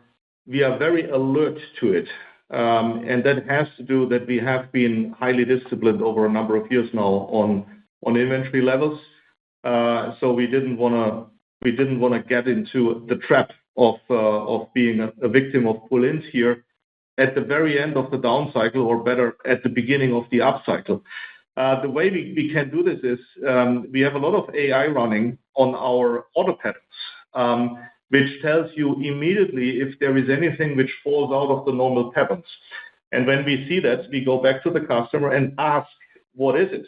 [SPEAKER 3] very alert to it. And that has to do that we have been highly disciplined over a number of years now on inventory levels. So we didn't want to get into the trap of being a victim of pull-ins here at the very end of the down cycle, or better, at the beginning of the up cycle. The way we can do this is we have a lot of AI running on our order patterns, which tells you immediately if there is anything which falls out of the normal patterns. And when we see that, we go back to the customer and ask, what is it?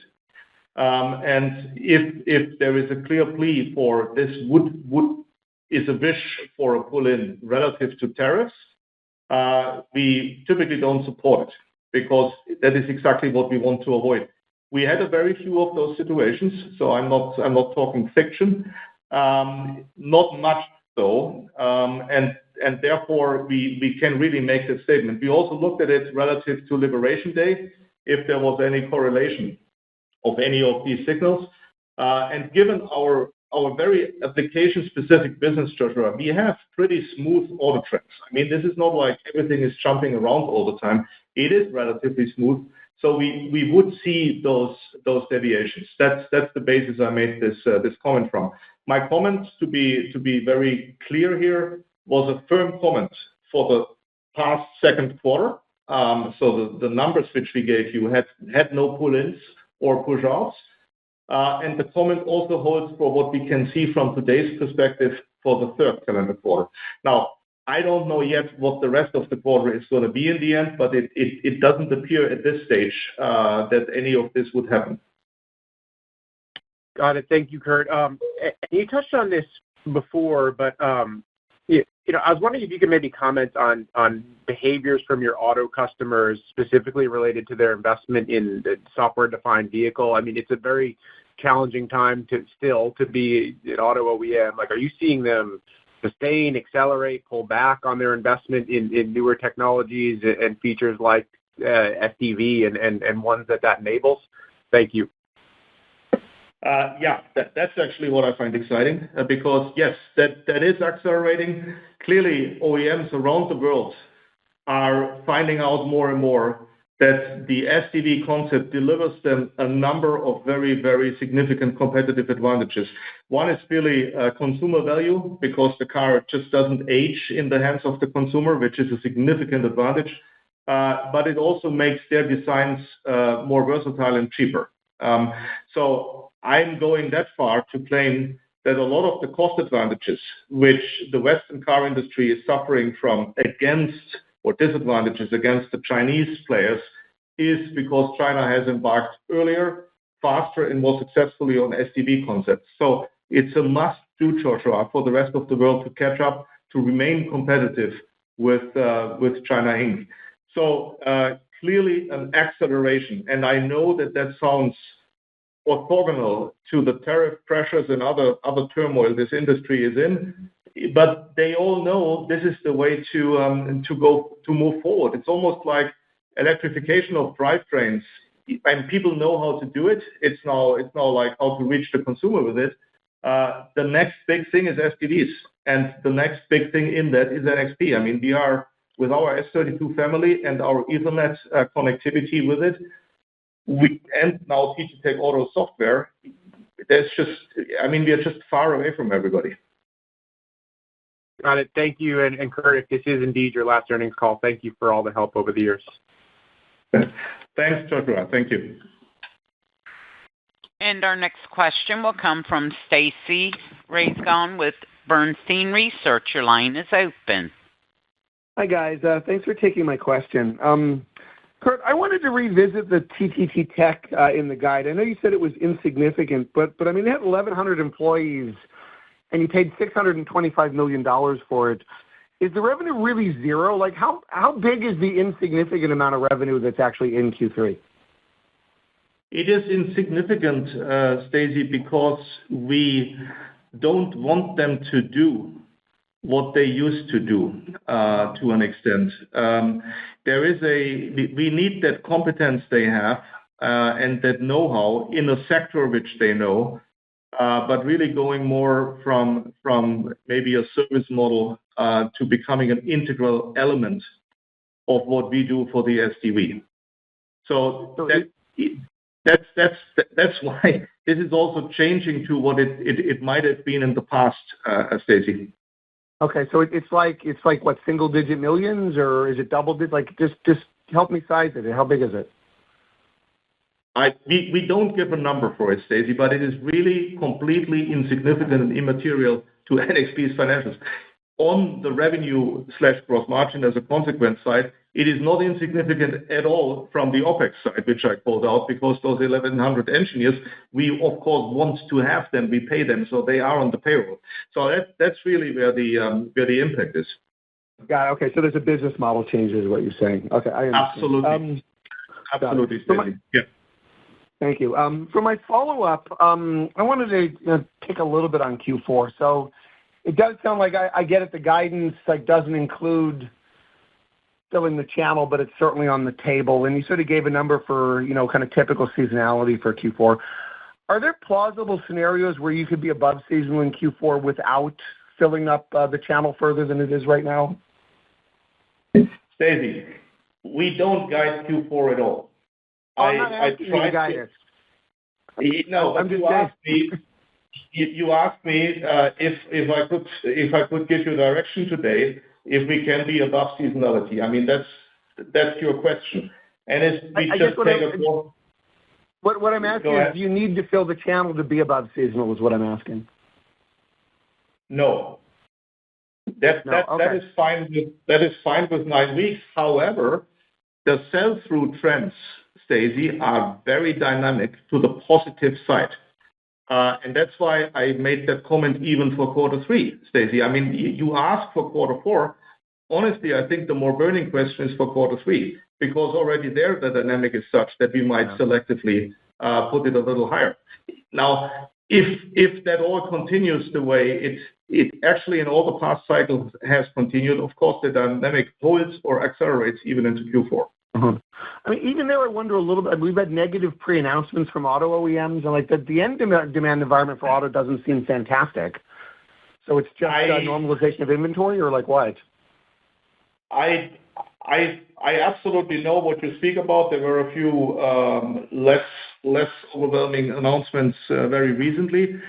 [SPEAKER 3] And if there is a clear plea for this is a wish for a pull-in relative to tariffs, we typically don't support it, because that is exactly what we want to avoid. We had a very few of those situations, so I'm not talking fiction, not much though, and therefore we can really make this statement. We also looked at it relative to Liberation Day, if there was any correlation of any of these signals, and given our very application-specific business, Joshua, we have pretty smooth order trends. I mean, this is not like everything is jumping around all the time. It is relatively smooth. So we would see those deviations. That's the basis I made this comment from. My comment, to be very clear here, was a firm comment for the past second quarter. So the numbers which we gave you had no pull-ins or push-outs. And the comment also holds for what we can see from today's perspective for the third calendar quarter. Now, I don't know yet what the rest of the quarter is going to be in the end, but it doesn't appear at this stage that any of this would happen.
[SPEAKER 12] Got it. Thank you, Kurt. You touched on this before, but I was wondering if you could maybe comment on behaviors from your auto customers, specifically related to their investment in the software-defined vehicle. I mean, it's a very challenging time to be an auto OEM. Like, are you seeing them sustain, accelerate, pull back on their investment in newer technologies and features like SDV and ones that enables? Thank you.
[SPEAKER 3] Yeah, that's actually what I find exciting, because yes, that is accelerating. Clearly, OEMs around the world are finding out more and more that the SDV concept delivers them a number of very, very significant competitive advantages. One is really consumer value, because the car just doesn't age in the hands of the consumer, which is a significant advantage. But it also makes their designs more versatile and cheaper. So I'm going that far to claim that a lot of the cost advantages which the Western car industry is suffering from against, or disadvantages against, the Chinese players, is because China has embarked earlier, faster, and more successfully on SDV concepts. So it's a must-do, Joshua, for the rest of the world to catch up, to remain competitive with China Inc. So clearly an acceleration. And I know that sounds orthogonal to the tariff pressures and other turmoil this industry is in, but they all know this is the way to move forward. It's almost like electrification of drivetrains, and people know how to do it. It's now like how to reach the consumer with it. The next big thing is SDDs, and the next big thing in that is NXP. I mean, we are with our S32 family and our Ethernet connectivity with it, and now TTTech Auto software. We are just far away from everybody.
[SPEAKER 12] Got it. Thank you. And Kurt, if this is indeed your last earnings call, thank you for all the help over the years.
[SPEAKER 3] Thanks, Joshua. Thank you.
[SPEAKER 1] And our next question will come from Stacy Rasgon with Bernstein Research. Your line is open.
[SPEAKER 13] Hi, guys. Thanks for taking my question. Kurt, I wanted to revisit the TTTech in the guide. I know you said it was insignificant, but I mean, they had 1,100 employees, and you paid $625 million for it. Is the revenue really zero? Like, how big is the insignificant amount of revenue that's actually in Q3?
[SPEAKER 3] It is insignificant, Stacy, because we don't want them to do what they used to do to an extent. We need that competence they have and that know-how in a sector which they know, but really going more from maybe a service model to becoming an integral element of what we do for the SDV. That's why this is also changing to what it might have been in the past, Stacy.
[SPEAKER 13] Okay, so it's like what, single-digit millions, or is it double-digit? Like, just help me size it. How big is it?
[SPEAKER 3] We don't give a number for it, Stacy, but it is really completely insignificant and immaterial to NXP's financials. On the revenue/gross margin as a consequence side, it is not insignificant at all from the OpEx side, which I called out, because those 1,100 engineers, we of course want to have them, we pay them, so they are on the payroll. So that's really where the impact is.
[SPEAKER 13] Got it. Okay, so there's a business model change, is what you're saying. Okay, I understand.
[SPEAKER 3] Absolutely, Stacy. Yeah.
[SPEAKER 13] Thank you. For my follow-up, I wanted to take a little bit on Q4. So it does sound like I get it. The guidance doesn't include filling the channel, but it's certainly on the table. And you sort of gave a number for kind of typical seasonality for Q4. Are there plausible scenarios where you could be above seasonal in Q4 without filling up the channel further than it is right now?
[SPEAKER 3] Stacy, we don't guide Q4 at all.
[SPEAKER 13] I'm not asking you to guide it.
[SPEAKER 3] No, but you asked me if I could give you direction today, if we can be above seasonality. I mean, that's your question. And
[SPEAKER 13] what I'm asking is, do you need to fill the channel to be above seasonal, is what I'm asking.
[SPEAKER 3] No. That is fine. That is fine with 9 weeks. However, the sell-through trends, Stacy, are very dynamic to the positive side. And that's why I made that comment even for quarter 3, Stacy. I mean, you asked for quarter 4. Honestly, I think the more burning question is for quarter 3, because already there the dynamic is such that we might selectively put it a little higher. Now, if that all continues the way it actually in all the past cycles has continued, of course the dynamic holds or accelerates even into Q4.
[SPEAKER 13] I mean, even there, I wonder a little bit. We've had negative pre-announcements from auto OEMs, and the end demand environment for auto doesn't seem fantastic. So it's just a normalization of inventory, or like what?
[SPEAKER 3] I absolutely know what you speak about. There were a few less overwhelming announcements very recently.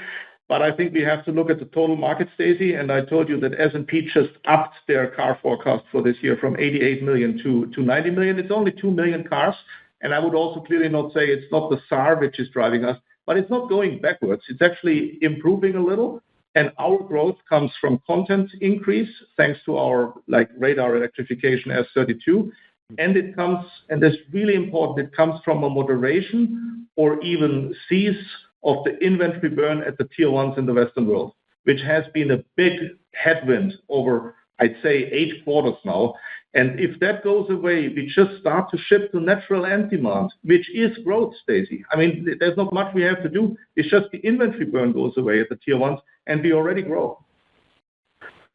[SPEAKER 3] But I think we have to look at the total market, Stacy, and I told you that S&P just upped their car forecast for this year from 88 million to 90 million. It's only 2 million cars, and I would also clearly not say it's not the SAR which is driving us, but it's not going backwards. It's actually improving a little, and our growth comes from content increase thanks to our radar electrification S32, and it comes, and that's really important, it comes from a moderation or even cease of the inventory burn at the tier ones in the Western world, which has been a big headwind over I'd say 8 quarters now. And if that goes away, we just start to ship to natural end demand, which is growth, Stacy. I mean, there's not much we have to do. It's just the inventory burn goes away at the tier ones, and we already grow.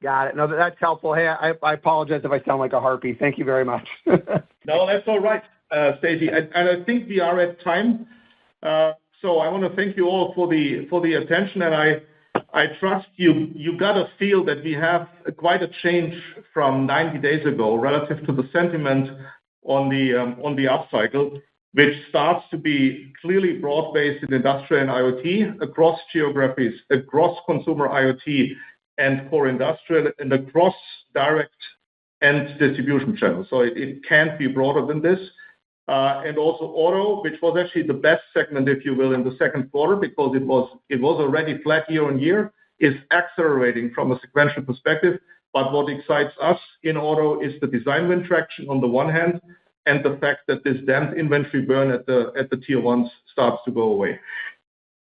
[SPEAKER 13] Got it. No, that's helpful. Hey, I apologize if I sound like a harpy. Thank you very much.
[SPEAKER 3] No, that's all right, Stacy. And I think we are at time. So I want to thank you all for the attention, and I trust you got a feel that we have quite a change from 90 days ago relative to the sentiment on the upcycle, which starts to be clearly broad-based in industrial and IoT across geographies, across consumer IoT and core industrial, and across direct and distribution channels. So it can't be broader than this. And also auto, which was actually the best segment, if you will, in the second quarter, because it was already flat year-on-year, is accelerating from a sequential perspective. But what excites us in auto is the design win traction on the one hand, and the fact that this damned inventory burn at the tier ones starts to go away.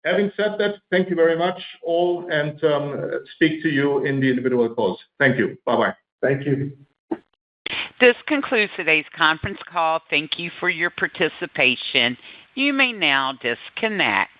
[SPEAKER 3] Having said that, thank you very much all, and speak to you in the individual calls. Thank you. Bye-bye.
[SPEAKER 2] Thank you.
[SPEAKER 1] This concludes today's conference call. Thank you for your participation. You may now disconnect.